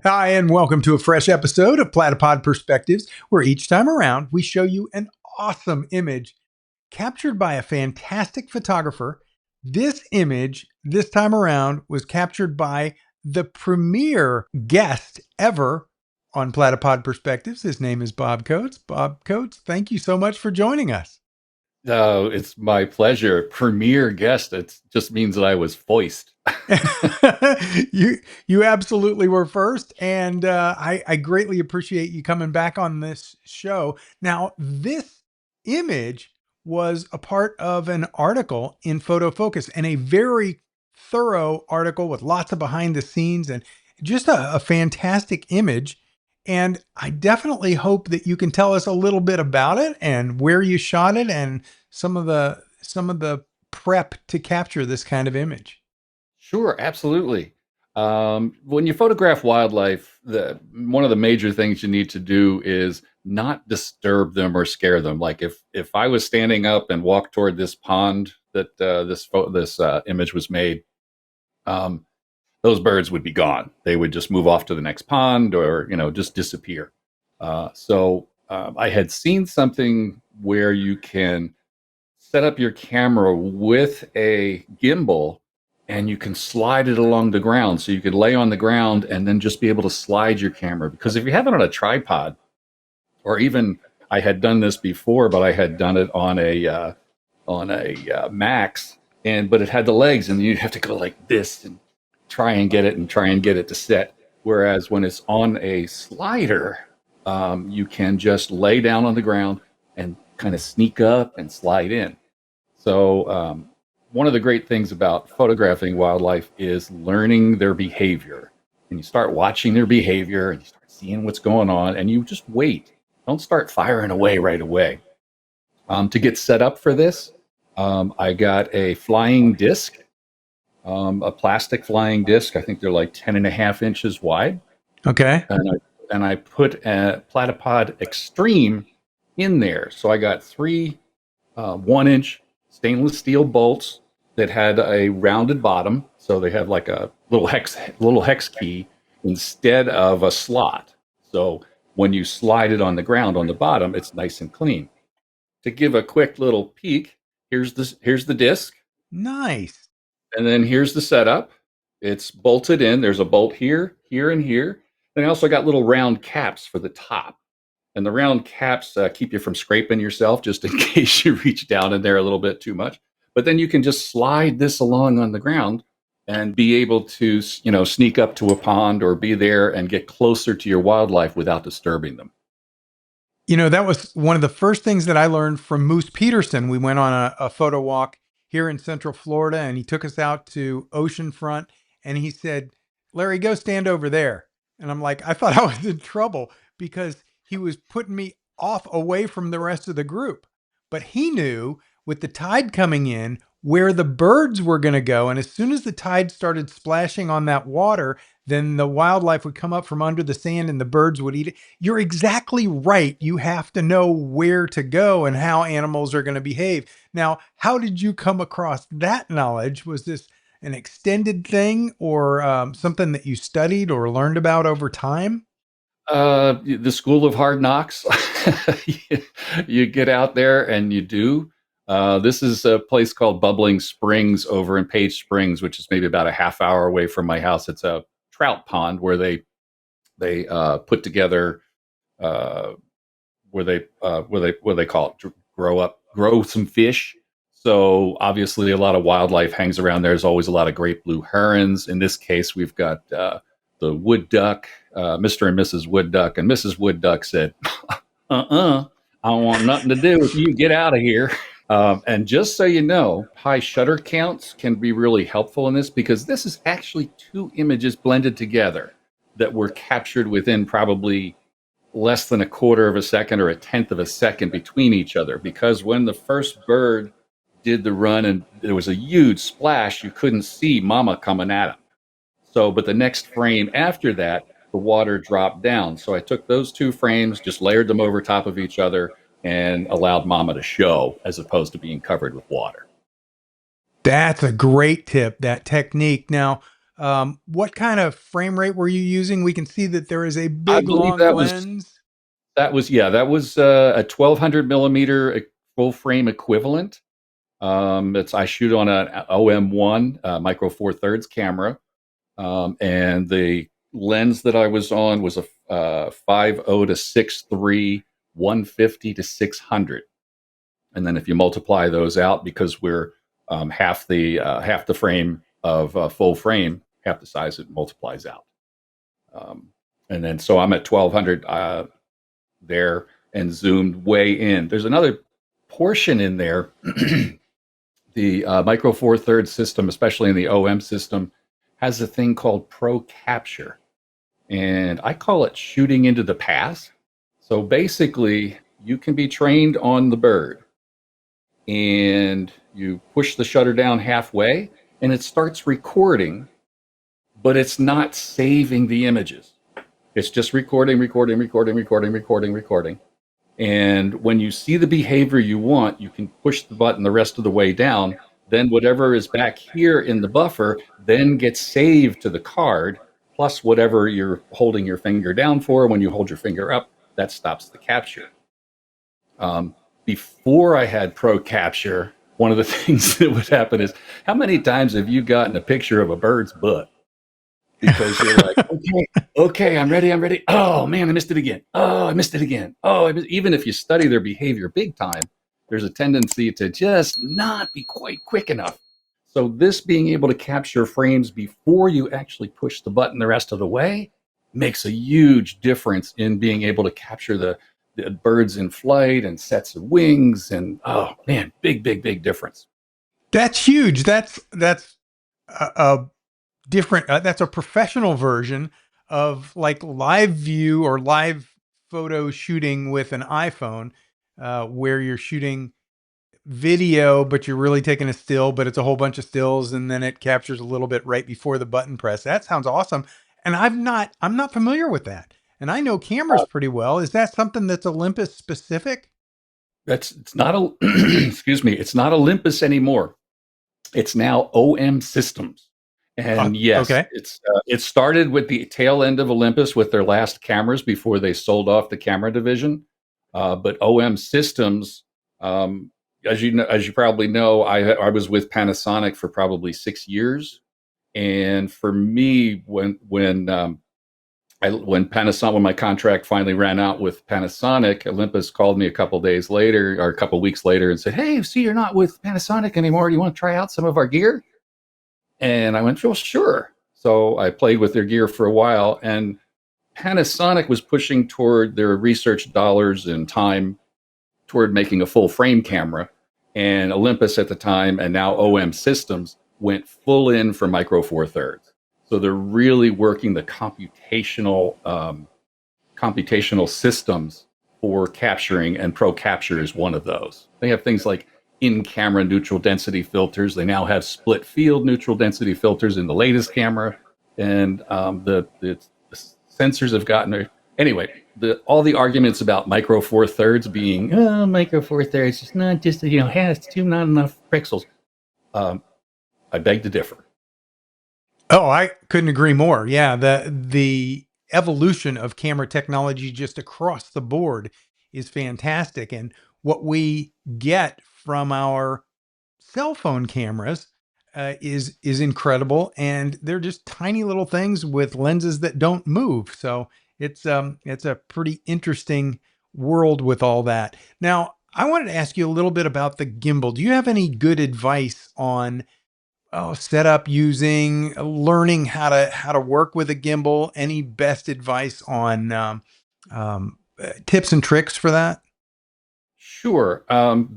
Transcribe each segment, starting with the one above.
Hi, and welcome to a fresh episode of Platypod Perspectives, where each time around we show you an awesome image captured by a fantastic photographer. This image, this time around, was captured by the premier guest ever on Platypod Perspectives. His name is Bob Coates. Bob Coates, thank you so much for joining us. Oh, it's my pleasure. Premier guest. It just means that I was foist. you you absolutely were first, and I greatly appreciate you coming back on this show. Now, this image was a part of an article in Photo Focus, and a very thorough article with lots of behind the scenes and just a fantastic image. And I definitely hope that you can tell us a little bit about it and where you shot it and some of the prep to capture this kind of image. Sure, absolutely. When you photograph wildlife, one of the major things you need to do is not disturb them or scare them. Like if I was standing up and walked toward this pond that this image was made, um, those birds would be gone. They would just move off to the next pond, or just disappear. I had seen something where you can set up your camera with a gimbal and you can slide it along the ground. So you could lay on the ground and then just be able to slide your camera. Because if you have it on a tripod, or even I had done this before, but I had done it on a Max, but it had the legs, and you'd have to go like this and try and get it to set. Whereas when it's on a slider, you can just lay down on the ground and kind of sneak up and slide in. So one of the great things about photographing wildlife is learning their behavior. And you start watching their behavior and you start seeing what's going on, and you just wait. Don't start firing away right away. To get set up for this, I got a flying disc, a plastic flying disc. I think they're like 10 and a half inches wide. Okay. And I put a Platypod Extreme in there. So I got three 1 inch stainless steel bolts that had a rounded bottom. So they have like a little hex key instead of a slot. So when you slide it on the ground on the bottom, it's nice and clean. To give a quick little peek, here's the disc, Nice. and then here's the setup. It's bolted in. There's a bolt here, here, and here. And I also got little round caps for the top. And the round caps keep you from scraping yourself, just in case you reach down in there a little bit too much. But then you can just slide this along on the ground and be able to, sneak up to a pond or be there and get closer to your wildlife without disturbing them. That was one of the first things that I learned from Moose Peterson. We went on a photo walk here in Central Florida, and he took us out to oceanfront, and he said, "Larry, go stand over there." And I'm like, I thought I was in trouble because he was putting me off away from the rest of the group. But he knew with the tide coming in where the birds were going to go. And as soon as the tide started splashing on that water, then the wildlife would come up from under the sand and the birds would eat it. You're exactly right. You have to know where to go and how animals are going to behave. Now, how did you come across that knowledge? Was this an extended thing or something that you studied or learned about over time? The school of hard knocks. You get out there and you do. This is a place called Bubbling Springs over in Page Springs, which is maybe about a half hour away from my house. It's a trout pond where they put together where they call it grow some fish. So obviously a lot of wildlife hangs around there. There's always a lot of great blue herons. In this case, we've got the wood duck, Mr. and Mrs. Wood Duck, and Mrs. Wood Duck said, I don't want nothing to do with you. Get out of here." And just so you know, high shutter counts can be really helpful in this, because this is actually two images blended together that were captured within probably less than a quarter of a second or a tenth of a second between each other. Because when the first bird did the run and there was a huge splash, you couldn't see mama coming at him. So, but the next frame after that, the water dropped down. So I took those two frames, just layered them over top of each other, and allowed mama to show as opposed to being covered with water. That's a great tip, that technique. Now, What kind of frame rate were you using? We can see that there is a I big believe long lens. that was a 1200 millimeter full frame equivalent. I shoot on an OM1 micro four thirds camera, and the lens that I was on was a 5.0 to 6.3, 150 to 600, and then if you multiply those out, because we're half the frame of full frame, half the size, it multiplies out. Um, and then so I'm at 1200 there and zoomed way in. There's another portion in there. The micro four thirds system, especially in the OM system, has a thing called pro capture, and I call it shooting into the past. So basically, you can be trained on the bird, and you push the shutter down halfway, and it starts recording, but it's not saving the images. It's just recording, recording, recording, recording, recording, recording. And when you see the behavior you want, you can push the button the rest of the way down. Then whatever is back here in the buffer then gets saved to the card, plus whatever you're holding your finger down for. When you hold your finger up, that stops the capture. Before I had Pro Capture, one of the things that would happen is, how many times have you gotten a picture of a bird's butt? Because you're like, okay, okay, I'm ready, I'm ready. Oh man, I missed it again. Oh, I missed it again. Even if you study their behavior big time, there's a tendency to just not be quite quick enough. So this being able to capture frames before you actually push the button the rest of the way makes a huge difference in being able to capture the birds in flight and sets of wings. And oh man, big, big, big difference. That's huge. That's a different. That's a professional version of like live view or live photo shooting with an iPhone, where you're shooting video, but you're really taking a still, but it's a whole bunch of stills, and then it captures a little bit right before the button press. That sounds awesome. And I'm not familiar with that. And I know cameras pretty well. Is that something that's Olympus specific? It's not a excuse me, it's not Olympus anymore. It's now OM Systems. And yes, Okay. it started with the tail end of Olympus with their last cameras before they sold off the camera division. But OM Systems, as you probably know, I was with Panasonic for probably 6 years. And for me, when my contract finally ran out with Panasonic, Olympus called me a couple days later or a couple weeks later and said, "Hey, see, you're not with Panasonic anymore. Do you want to try out some of our gear?" And I went, "Well, sure." So I played with their gear for a while, and Panasonic was pushing toward their research dollars and time toward making a full frame camera. And Olympus at the time, and now OM Systems, went full in for micro four thirds. So they're really working the computational systems for capturing, and Pro Capture is one of those. They have things like in-camera neutral density filters. They now have split field neutral density filters in the latest camera, and the sensors have gotten. Anyway, all the arguments about micro four thirds being micro four thirds, it's not just it's too not enough pixels. Um, I beg to differ. Oh, I couldn't agree more. Yeah, the evolution of camera technology just across the board is fantastic, and what we get from our cell phone cameras is incredible, and they're just tiny little things with lenses that don't move. So it's a pretty interesting world with all that. Now, I wanted to ask you a little bit about the gimbal. Do you have any good advice on set up, using, learning how to work with a gimbal? Any best advice on tips and tricks for that? Sure.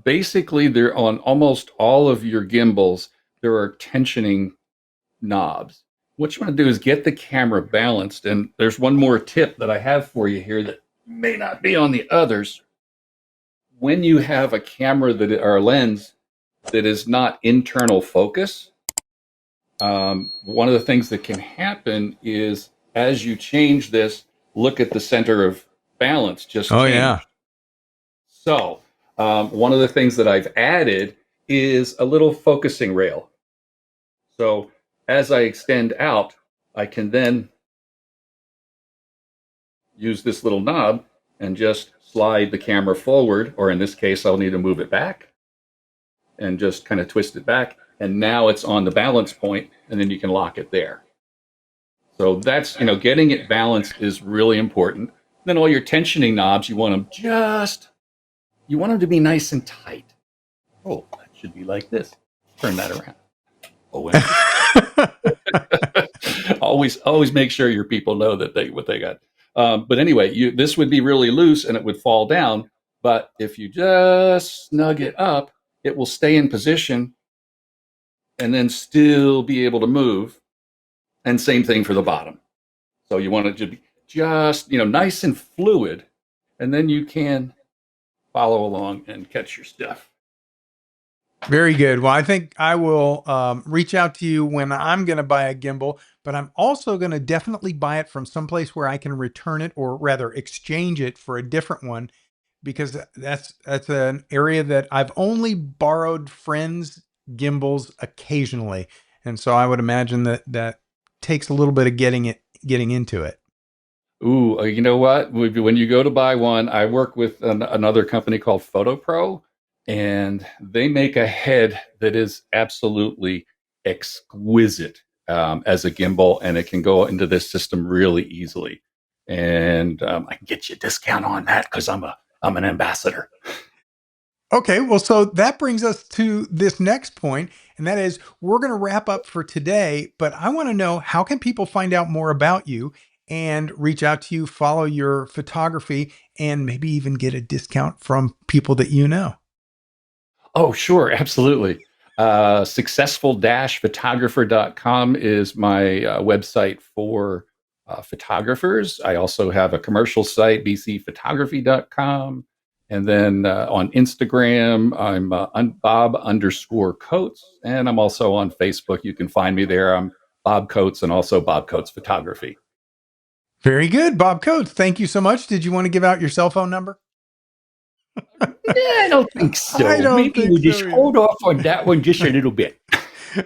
Basically, there on almost all of your gimbals, there are tensioning knobs. What you want to do is get the camera balanced. And there's one more tip that I have for you here that may not be on the others. When you have a camera or a lens that is not internal focus, one of the things that can happen is, as you change this, look at the center of balance just Oh yeah. changed. So, one of the things that I've added is a little focusing rail. So, as I extend out, I can then use this little knob and just slide the camera forward, or in this case, I'll need to move it back and just kind of twist it back. And now it's on the balance point, and then you can lock it there. So that's, getting it balanced is really important. Then all your tensioning knobs, you want them to be nice and tight. Oh, that should be like this. Turn that around. Oh, always make sure your people know that what they got. But anyway, this would be really loose and it would fall down. But if you just snug it up, it will stay in position and then still be able to move. And same thing for the bottom. So you want it to be just, nice and fluid, and then you can follow along and catch your stuff. Very good. Well, I think I will reach out to you when I'm going to buy a gimbal, but I'm also going to definitely buy it from someplace where I can return it, or rather exchange it for a different one, because that's an area that I've only borrowed friends' gimbals occasionally. And so I would imagine that takes a little bit of getting into it. Ooh, you know what? When you go to buy one, I work with another company called Photo Pro, and they make a head that is absolutely exquisite as a gimbal, and it can go into this system really easily. And I can get you a discount on that because I'm an ambassador. Okay, well, so that brings us to this next point, and that is we're going to wrap up for today, but I want to know, how can people find out more about you and reach out to you, follow your photography, and maybe even get a discount from people that you know? Oh, sure, absolutely. Successful-photographer.com is my website for photographers. I also have a commercial site, bcphotography.com. And then on Instagram, I'm Bob_Coates. And I'm also on Facebook. You can find me there. I'm Bob Coates and also Bob Coates Photography. Very good, Bob Coates. Thank you so much. Did you want to give out your cell phone number? I don't think I so. don't Maybe think we so just either. hold off on that one just a little bit.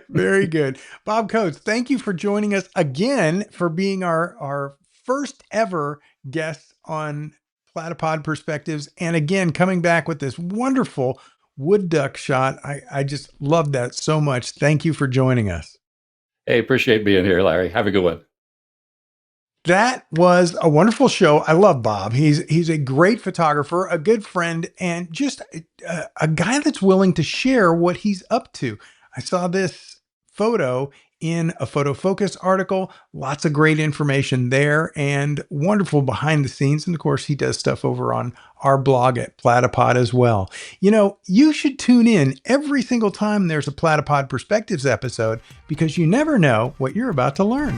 Very good. Bob Coates, thank you for joining us again, for being our first ever guest on Platypod Perspectives. And again, coming back with this wonderful wood duck shot. I just love that so much. Thank you for joining us. Hey, appreciate being here, Larry. Have a good one. That was a wonderful show. I love Bob. He's a great photographer, a good friend, and just a guy that's willing to share what he's up to. I saw this photo in a Photo Focus article. Lots of great information there and wonderful behind the scenes. And of course, he does stuff over on our blog at Platypod as well. You should tune in every single time there's a Platypod Perspectives episode, because you never know what you're about to learn.